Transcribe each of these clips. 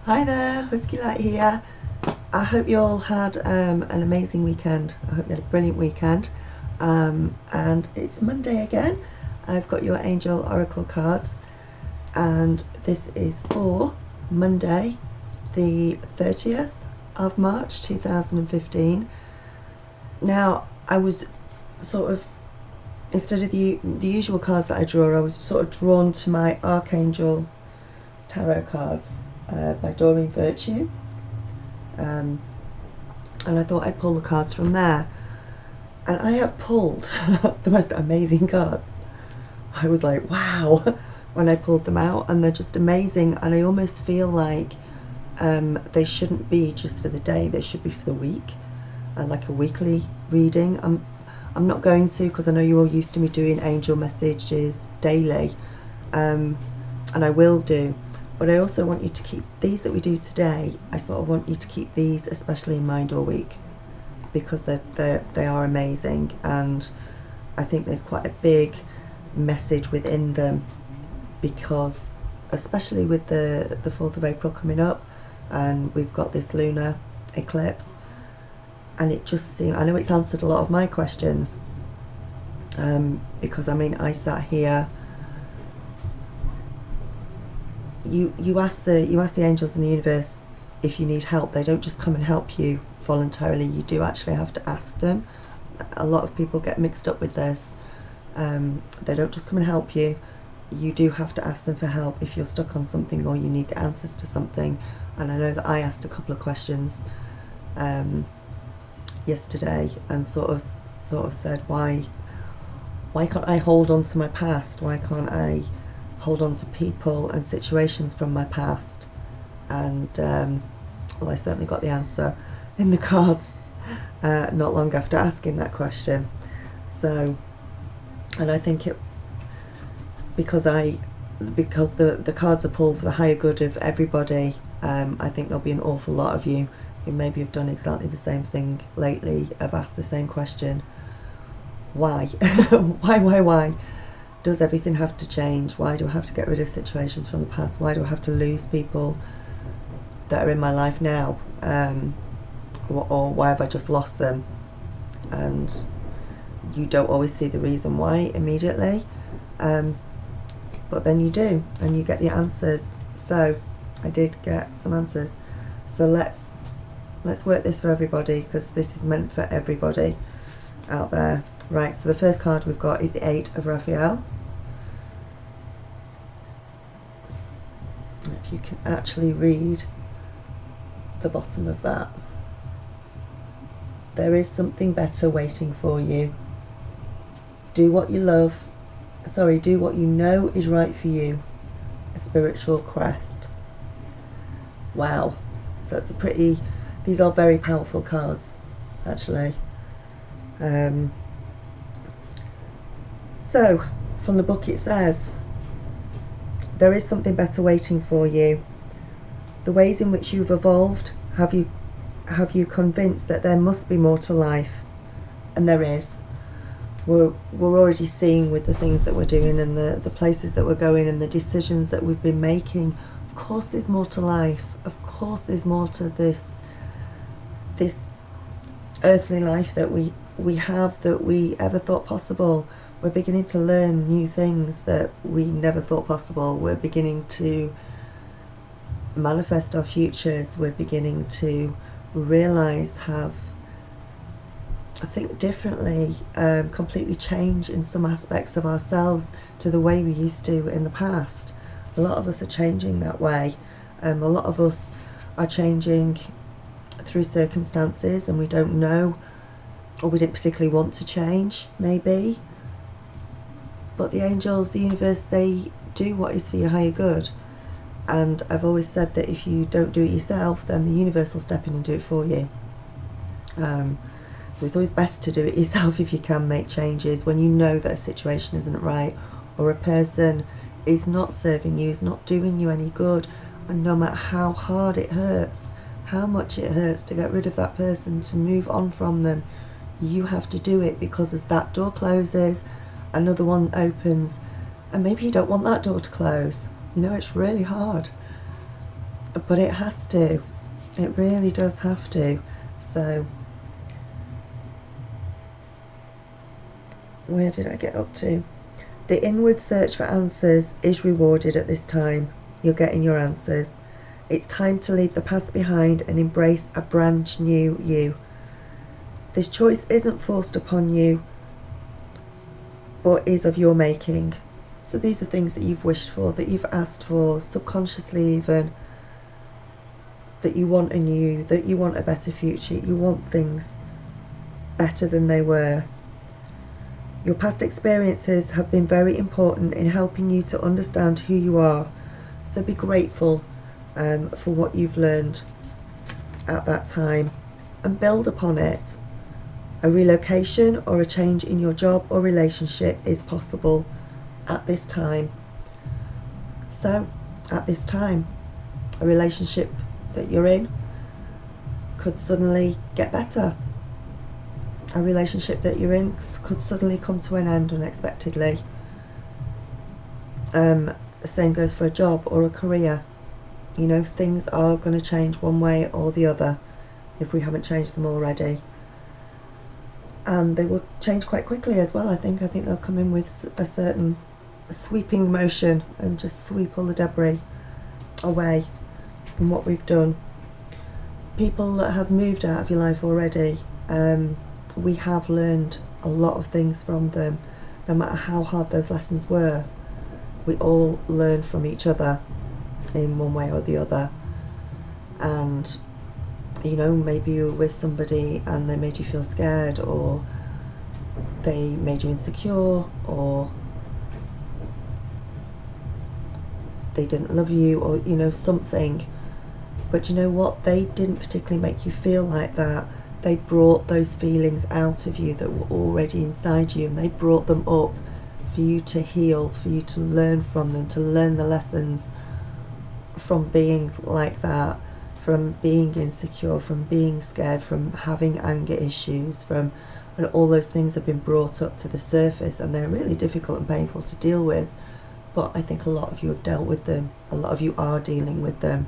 Hi there, Husky Light here. I hope you all had an amazing weekend. I hope you had a brilliant weekend. And it's Monday again. I've got your Angel Oracle cards, and this is for Monday, the 30th of March 2015. Now, I was sort of, instead of the usual cards that I draw, I was sort of drawn to my Archangel tarot cards by Doreen Virtue, and I thought I'd pull the cards from there, and I have pulled the most amazing cards. I was like, wow, when I pulled them out, and they're just amazing, and I almost feel like they shouldn't be just for the day, they should be for the week, like a weekly reading. I'm not going to, because I know you're all used to me doing angel messages daily, and I will do. But I also want you to keep these that we do today. I sort of want you to keep these especially in mind all week, because they are amazing, and I think there's quite a big message within them, because especially with the 4th of April coming up, and we've got this lunar eclipse, and it just seemed, I know it's answered a lot of my questions, because I mean, I sat here. You ask the angels in the universe if you need help. They don't just come and help you voluntarily. You do actually have to ask them. A lot of people get mixed up with this. They don't just come and help you. You do have to ask them for help if you're stuck on something or you need the answers to something. And I know that I asked a couple of questions yesterday, and sort of said, why can't I hold on to my past? Why can't I hold on to people and situations from my past? And well, I certainly got the answer in the cards not long after asking that question. So, and I think it, because the cards are pulled for the higher good of everybody, I think there'll be an awful lot of you who maybe have done exactly the same thing lately, have asked the same question. Why? Why? Does everything have to change? Why do I have to get rid of situations from the past? Why do I have to lose people that are in my life now? Or why have I just lost them? And you don't always see the reason why immediately, but then you do, and you get the answers. So I did get some answers. So let's work this for everybody, because this is meant for everybody out there. Right, so the first card we've got is the 8 of Raphael. If you can actually read the bottom of that. There is something better waiting for you. Do what you love. Do what you know is right for you. A spiritual crest. Wow. So it's these are very powerful cards, actually. So, from the book it says, there is something better waiting for you. The ways in which you've evolved have you convinced that there must be more to life, and there is. We're already seeing with the things that we're doing, and the places that we're going, and the decisions that we've been making. Of course there's more to life. Of course there's more to this earthly life that we have, that we ever thought possible. We're beginning to learn new things that we never thought possible. We're beginning to manifest our futures. We're beginning to realize, think differently, completely change in some aspects of ourselves to the way we used to in the past. A lot of us are changing that way. A lot of us are changing through circumstances, and we don't know, or we didn't particularly want to change, maybe. But the angels, the universe, they do what is for your higher good. And I've always said that if you don't do it yourself, then the universe will step in and do it for you. So it's always best to do it yourself if you can make changes when you know that a situation isn't right, or a person is not serving you, is not doing you any good. And no matter how hard it hurts, how much it hurts to get rid of that person, to move on from them, you have to do it, because as that door closes, another one opens, and maybe you don't want that door to close. You know, it's really hard. but it has to. It really does have to. So where did I get up to? The inward search for answers is rewarded at this time. You're getting your answers. It's time to leave the past behind and embrace a brand new you. This choice isn't forced upon you, but is of your making. So these are things that you've wished for, that you've asked for, subconsciously even, that you want anew, that you want a better future, you want things better than they were. Your past experiences have been very important in helping you to understand who you are. So be grateful for what you've learned at that time and build upon it. A relocation or a change in your job or relationship is possible at this time. So at this time, a relationship that you're in could suddenly get better. A relationship that you're in could suddenly come to an end unexpectedly. The same goes for a job or a career. You know, things are going to change one way or the other if we haven't changed them already. And they will change quite quickly as well, I think. I think they'll come in with a certain sweeping motion and just sweep all the debris away from what we've done. People that have moved out of your life already, we have learned a lot of things from them. No matter how hard those lessons were, we all learn from each other in one way or the other. And you know, maybe you were with somebody and they made you feel scared, or they made you insecure, or they didn't love you, or you know, something. But you know what, they didn't particularly make you feel like that. They brought those feelings out of you that were already inside you, and they brought them up for you to heal, for you to learn from them, to learn the lessons from being like that, from being insecure, from being scared, from having anger issues, and all those things have been brought up to the surface, and they're really difficult and painful to deal with. But I think a lot of you have dealt with them, a lot of you are dealing with them,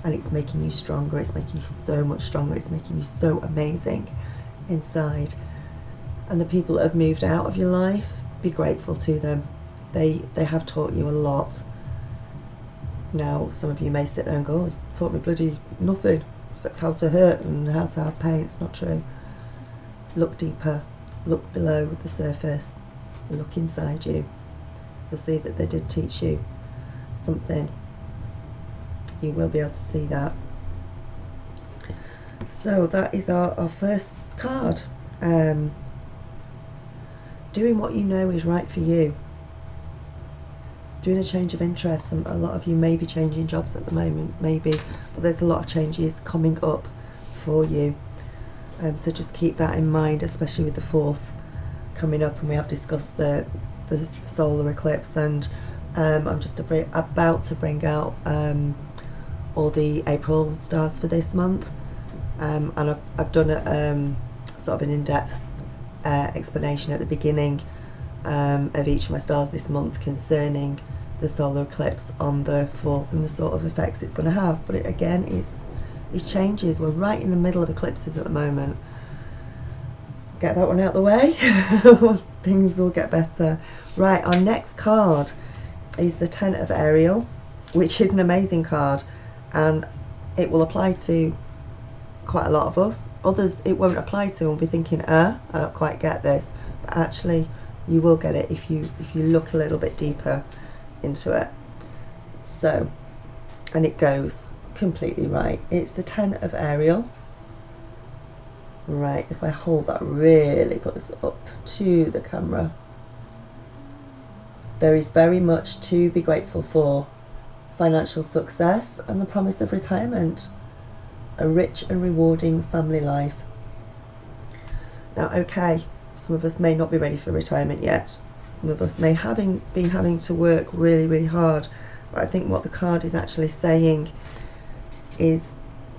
and it's making you stronger. It's making you so much stronger. It's making you so amazing inside. And the people that have moved out of your life, be grateful to them. They have taught you a lot. Now, some of you may sit there and go, oh, it's taught me bloody nothing, except how to hurt and how to have pain. It's not true. Look deeper. Look below the surface. Look inside you. You'll see that they did teach you something. You will be able to see that. So that is our first card. Doing what you know is right for you. Doing a change of interest. A lot of you may be changing jobs at the moment, maybe, but there's a lot of changes coming up for you. So just keep that in mind, especially with the 4th coming up, and we have discussed the solar eclipse, and I'm just about to bring out all the April stars for this month, and I've done sort of an in-depth explanation at the beginning of each of my stars this month concerning the solar eclipse on the 4th and the sort of effects it's going to have. But it, again, is changes. We're right in the middle of eclipses at the moment. Get that one out of the way. Things will get better. Right, our next card is the 10 of Ariel, which is an amazing card, and it will apply to quite a lot of us. Others it won't apply to and will be thinking, I don't quite get this. But actually you will get it if you look a little bit deeper into it. So, and it goes completely right. It's the 10 of Ariel. Right, if I hold that really close up to the camera. There is very much to be grateful for. Financial success and the promise of retirement. A rich and rewarding family life. Now, okay, some of us may not be ready for retirement yet. Some of us may be having to work really, really hard. But I think what the card is actually saying is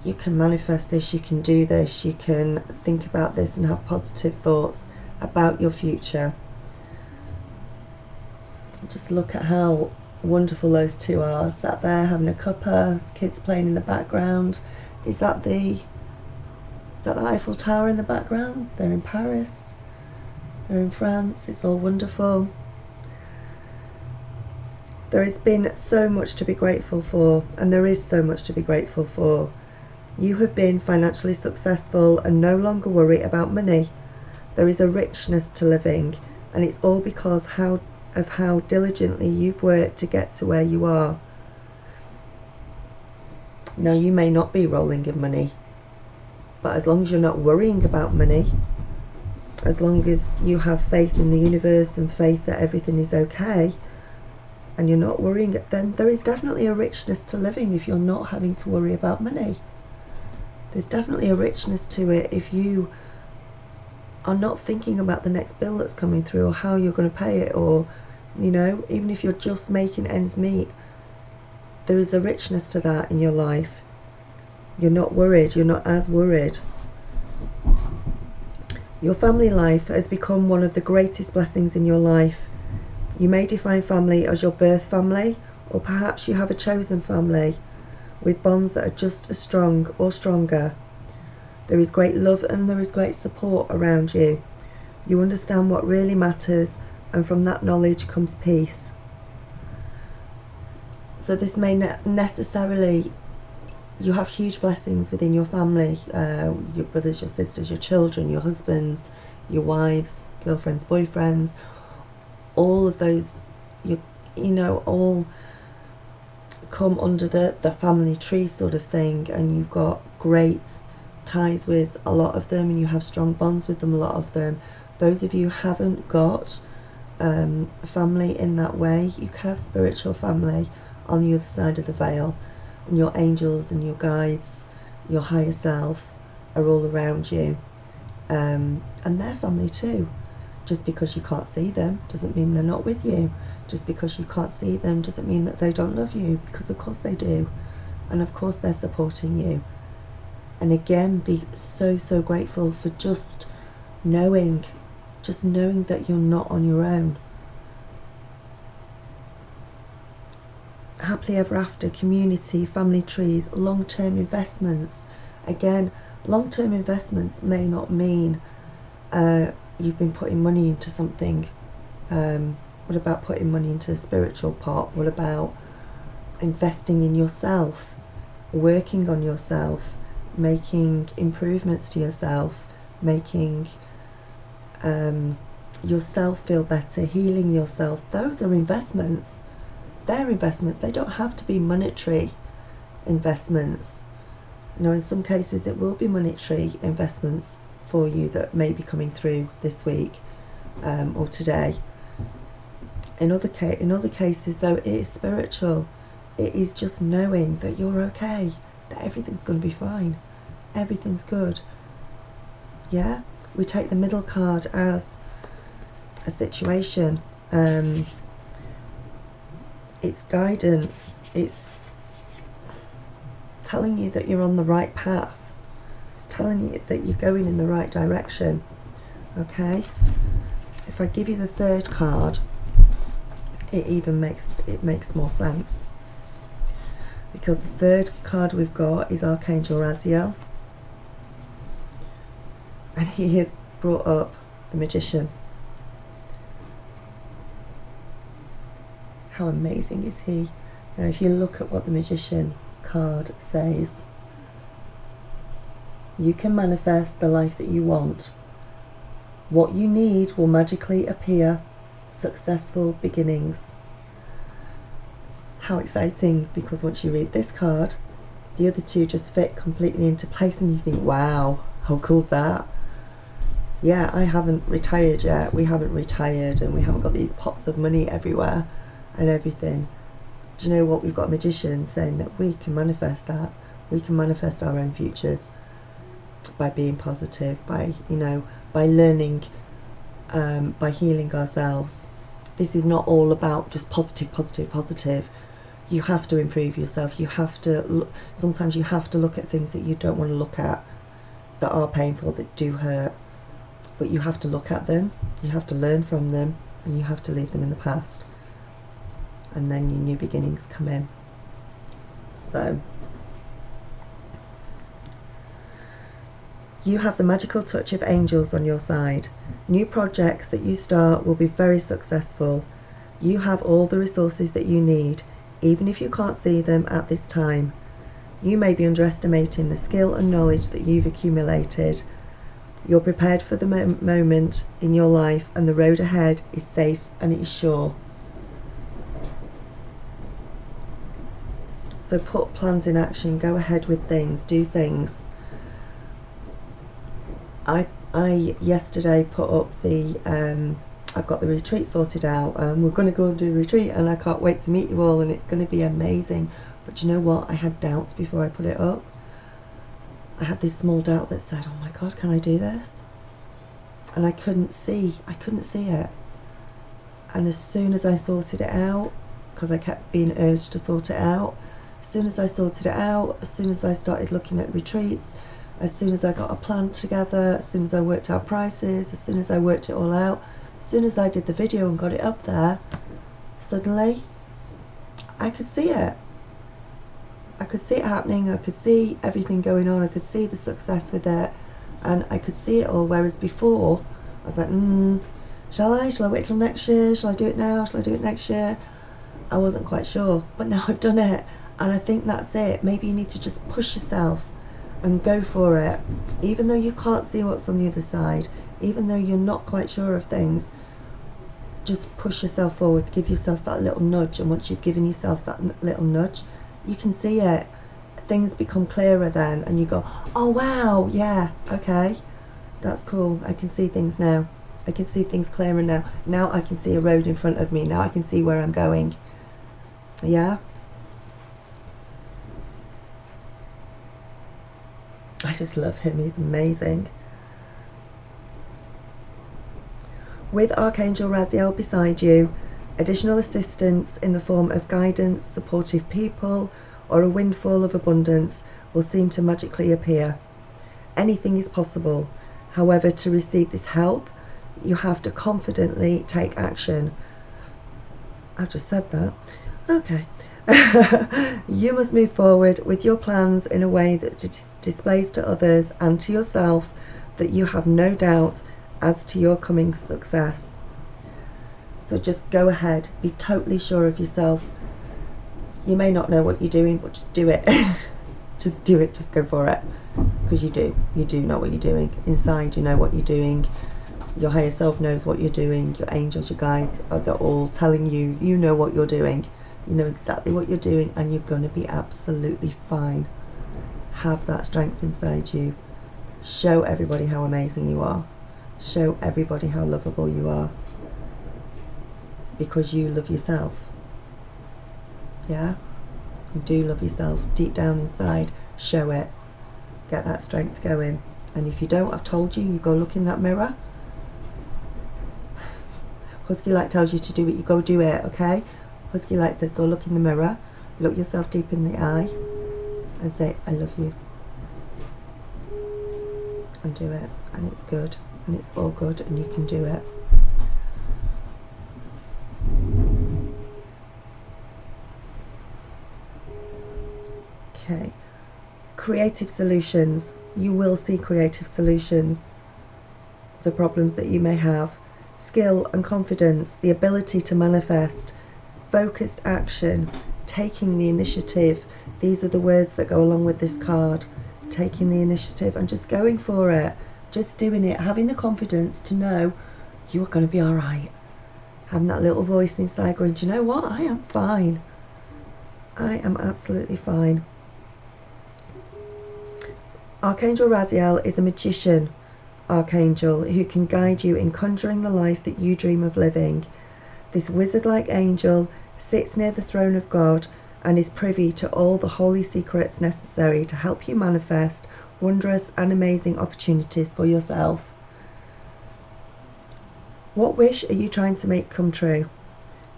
you can manifest this, you can do this, you can think about this and have positive thoughts about your future. Just look at how wonderful those two are, sat there having a cuppa, kids playing in the background. Is that the Eiffel Tower in the background? They're in Paris, they're in France, it's all wonderful. There has been so much to be grateful for, and there is so much to be grateful for. You have been financially successful and no longer worry about money. There is a richness to living, and it's all because of how diligently you've worked to get to where you are. Now, you may not be rolling in money, but as long as you're not worrying about money, as long as you have faith in the universe and faith that everything is okay, and you're not worrying, then there is definitely a richness to living if you're not having to worry about money. There's definitely a richness to it if you are not thinking about the next bill that's coming through or how you're going to pay it, or, you know, even if you're just making ends meet, there is a richness to that in your life. You're not worried, you're not as worried. Your family life has become one of the greatest blessings in your life. You may define family as your birth family, or perhaps you have a chosen family with bonds that are just as strong or stronger. There is great love and there is great support around you. You understand what really matters, and from that knowledge comes peace. So this may not necessarily, you have huge blessings within your family, your brothers, your sisters, your children, your husbands, your wives, girlfriends, boyfriends, all of those, you know, all come under the family tree sort of thing, and you've got great ties with a lot of them, and you have strong bonds with them, a lot of them. Those of you who haven't got family in that way, you can have spiritual family on the other side of the veil, and your angels and your guides, your higher self, are all around you, and they're family too. Just because you can't see them doesn't mean they're not with you. Just because you can't see them doesn't mean that they don't love you, because of course they do, and of course they're supporting you. And again, be so grateful for just knowing that you're not on your own. Happily ever after, community, family trees, long-term investments. Again, long-term investments may not mean you've been putting money into something. What about putting money into a spiritual pot? What about investing in yourself, working on yourself, making improvements to yourself, making yourself feel better, healing yourself? Those are investments. They're investments. They don't have to be monetary investments. Now, in some cases it will be monetary investments for you that may be coming through this week or today. In other cases, though, it is spiritual. It is just knowing that you're okay, that everything's going to be fine, everything's good. Yeah, we take the middle card as a situation. It's guidance. It's telling you that you're on the right path. It's telling you that you're going in the right direction. Okay. If I give you the third card, it makes more sense, because the third card we've got is Archangel Raziel, and he has brought up the Magician. How amazing is he? Now, if you look at what the Magician card says, you can manifest the life that you want. What you need will magically appear. Successful beginnings. How exciting, because once you read this card, the other two just fit completely into place, and you think, wow, how cool's that? Yeah, I haven't retired yet. We haven't retired, and we haven't got these pots of money everywhere and everything. Do you know what? We've got a magician saying that we can manifest that. We can manifest our own futures by being positive, by learning, by healing ourselves. This is not all about just positive. You have to improve yourself. You have to sometimes you have to look at things that you don't want to look at, that are painful, that do hurt, but you have to look at them, you have to learn from them, and you have to leave them in the past. and then your new beginnings come in. So you have the magical touch of angels on your side. New projects that you start will be very successful. You have all the resources that you need, even if you can't see them at this time. You may be underestimating the skill and knowledge that you've accumulated. You're prepared for the moment in your life, and the road ahead is safe and it is sure. So put plans in action, go ahead with things, do things. I yesterday put up the, I've got the retreat sorted out, and we're going to go and do a retreat, and I can't wait to meet you all, and it's going to be amazing. But you know what? I had doubts before I put it up. I had this small doubt that said, oh my God, can I do this? And I couldn't see it. And as soon as I sorted it out, because I kept being urged to sort it out, as soon as I sorted it out, as soon as I started looking at retreats, as soon as I got a plan together, as soon as I worked out prices, as soon as I worked it all out, as soon as I did the video and got it up there, suddenly I could see it. I could see it happening, I could see everything going on, I could see the success with it, and I could see it all, whereas before I was like, shall I wait till next year, shall I do it now, shall I do it next year? I wasn't quite sure, but now I've done it, and I think that's it. Maybe you need to just push yourself and go for it, even though you can't see what's on the other side, even though you're not quite sure of things. Just push yourself forward, give yourself that little nudge, and once you've given yourself that little nudge, you can see it. Things become clearer then, and you go, oh wow, yeah, okay, that's cool, I can see things now. I can see things clearer now. Now I can see a road in front of me, now I can see where I'm going. Yeah? I just love him, he's amazing. With Archangel Raziel beside you, additional assistance in the form of guidance, supportive people, or a windfall of abundance will seem to magically appear. Anything is possible. However, to receive this help, you have to confidently take action. I've just said that. Okay. You must move forward with your plans in a way that displays to others and to yourself that you have no doubt as to your coming success. So just go ahead, be totally sure of yourself. You may not know what you're doing, but just do it. Just do it, just go for it, because you do know what you're doing. Inside you know what you're doing. Your higher self knows what you're doing. Your angels, your guides, they're all telling you, you know what you're doing. You know exactly what you're doing, and you're going to be absolutely fine. Have that strength inside you. Show everybody how amazing you are. Show everybody how lovable you are, because you love yourself. Yeah? You do love yourself deep down inside. Show it. Get that strength going. And if you don't, I've told you, you go look in that mirror. Husky Light tells you to do it, you go do it, okay? Husky Light says go look in the mirror, look yourself deep in the eye and say, I love you. And do it. And it's good. And it's all good, and you can do it. Okay. Creative solutions. You will see creative solutions to problems that you may have. Skill and confidence, the ability to manifest, focused action, taking the initiative. These are the words that go along with this card. Taking the initiative and just going for it. Just doing it, having the confidence to know you are going to be alright. Having that little voice inside going, do you know what? I am fine. I am absolutely fine. Archangel Raziel is a magician archangel who can guide you in conjuring the life that you dream of living. This wizard-like angel sits near the throne of God and is privy to all the holy secrets necessary to help you manifest wondrous and amazing opportunities for yourself. What wish are you trying to make come true?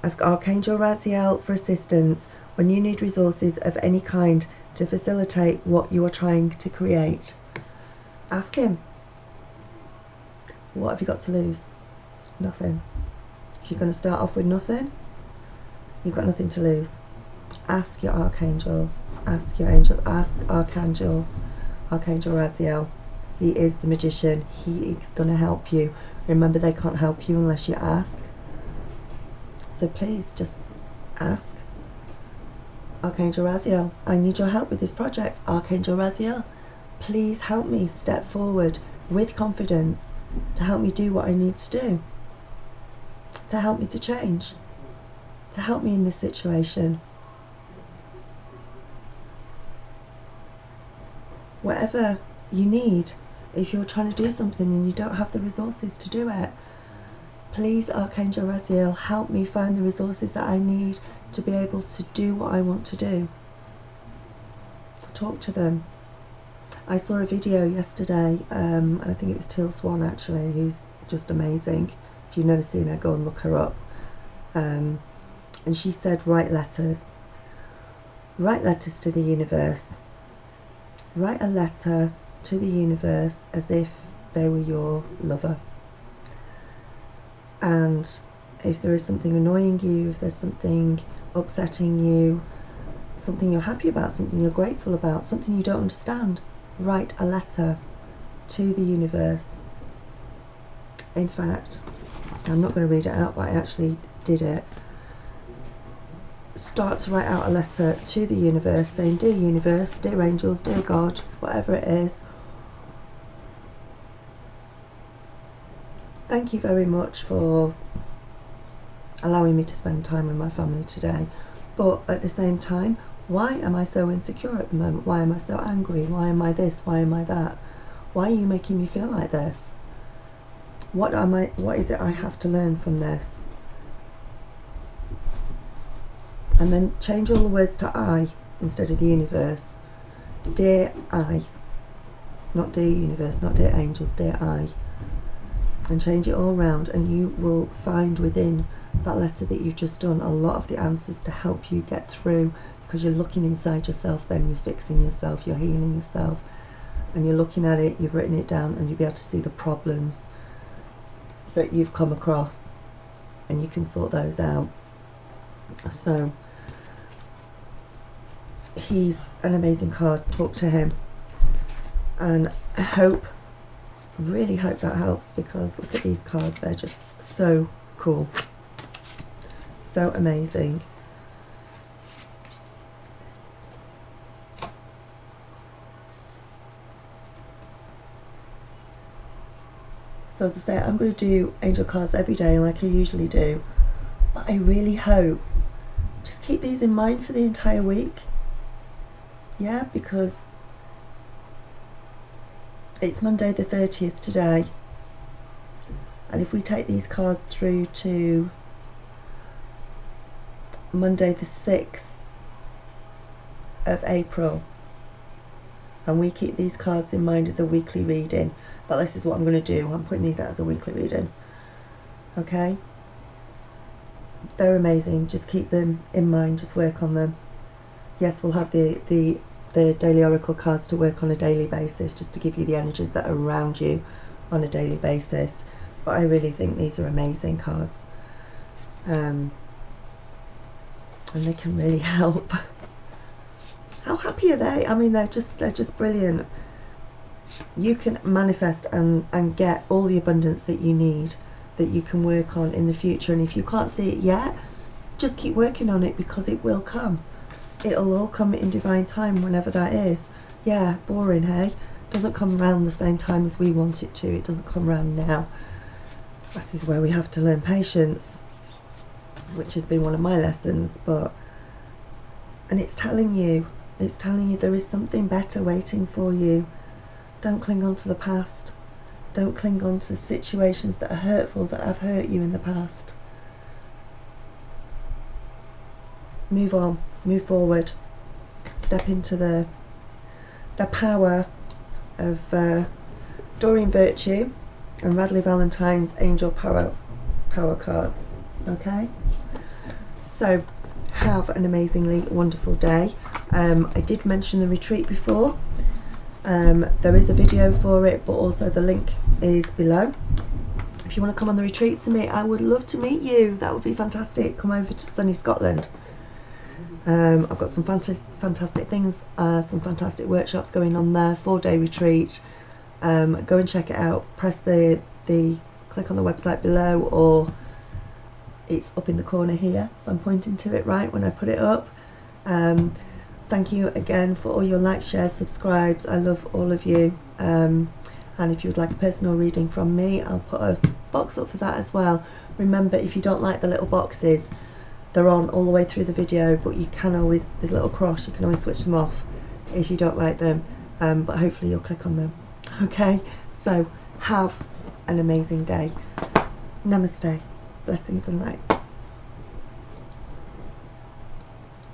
Ask Archangel Raziel for assistance when you need resources of any kind to facilitate what you are trying to create. Ask him. What have you got to lose? Nothing. If you're going to start off with nothing, You've got nothing to lose. Ask your archangels, ask your angel, ask Archangel Raziel. He is the magician. He is going to help you. Remember, they can't help you unless you ask. So please just ask. Archangel Raziel, I need your help with this project. Archangel Raziel, please help me step forward with confidence to help me do what I need to do, to help me to change, to help me in this situation. Whatever you need, if you're trying to do something and you don't have the resources to do it, please, Archangel Raziel, help me find the resources that I need to be able to do what I want to do. Talk to them. I saw a video yesterday, and I think it was Teal Swan actually, who's just amazing. If you've never seen her, go and look her up. And she said, write letters. Write letters to the universe. Write a letter to the universe as if they were your lover. And if there is something annoying you, if there's something upsetting you, something you're happy about, something you're grateful about, something you don't understand, write a letter to the universe. In fact, I'm not going to read it out, but I actually did it. Start to write out a letter to the universe saying, dear universe, dear angels, dear God, whatever it is, thank you very much for allowing me to spend time with my family today. But at the same time, why am I so insecure at the moment? Why am I so angry? Why am I this? Why am I that? Why are you making me feel like this? What is it I have to learn from this? And then change all the words to I instead of the universe. Dear I. Not dear universe, not dear angels, dear I. And change it all round, and you will find within that letter that you've just done a lot of the answers to help you get through, because you're looking inside yourself, then you're fixing yourself, you're healing yourself, and you're looking at it, you've written it down, and you'll be able to see the problems that you've come across, and you can sort those out. So he's an amazing card. Talk to him, and I really hope that helps, because look at these cards, they're just so cool, so amazing. So as I say, I'm going to do angel cards every day like I usually do, but I really hope, just keep these in mind for the entire week. Yeah, because it's Monday the 30th today, and if we take these cards through to Monday the 6th of April, and we keep these cards in mind as a weekly reading, but this is what I'm going to do, I'm putting these out as a weekly reading, okay? They're amazing, just keep them in mind, just work on them. Yes, we'll have the daily oracle cards to work on a daily basis, just to give you the energies that are around you on a daily basis, but I really think these are amazing cards, and they can really help. How happy are they? I mean, they're just brilliant. You can manifest and get all the abundance that you need, that you can work on in the future, and if you can't see it yet, just keep working on it, because it will come. It'll all come in divine time, whenever that is. Yeah, boring, hey? Doesn't come around the same time as we want it to. It doesn't come around now. This is where we have to learn patience, which has been one of my lessons, and it's telling you there is something better waiting for you. Don't cling on to the past. Don't cling on to situations that are hurtful, that have hurt you in the past. Move on, move forward, step into the power of Doreen Virtue and Radley Valentine's Angel Power cards. Okay, so have an amazingly wonderful day. I did mention the retreat before. There is a video for it, but also the link is below. if you want to come on the retreat to me, I would love to meet you. That would be fantastic. Come over to sunny Scotland. I've got some fantastic things, some fantastic workshops going on there. 4-day retreat. Go and check it out. Press the click on the website below, or it's up in the corner here if I'm pointing to it right when I put it up. Thank you again for all your likes, shares, subscribes. I love all of you. And if you would like a personal reading from me, I'll put a box up for that as well. Remember, if you don't like the little boxes, they're on all the way through the video, but you can always, there's a little cross, you can always switch them off if you don't like them, but hopefully you'll click on them. Okay, so have an amazing day. Namaste. Blessings and light.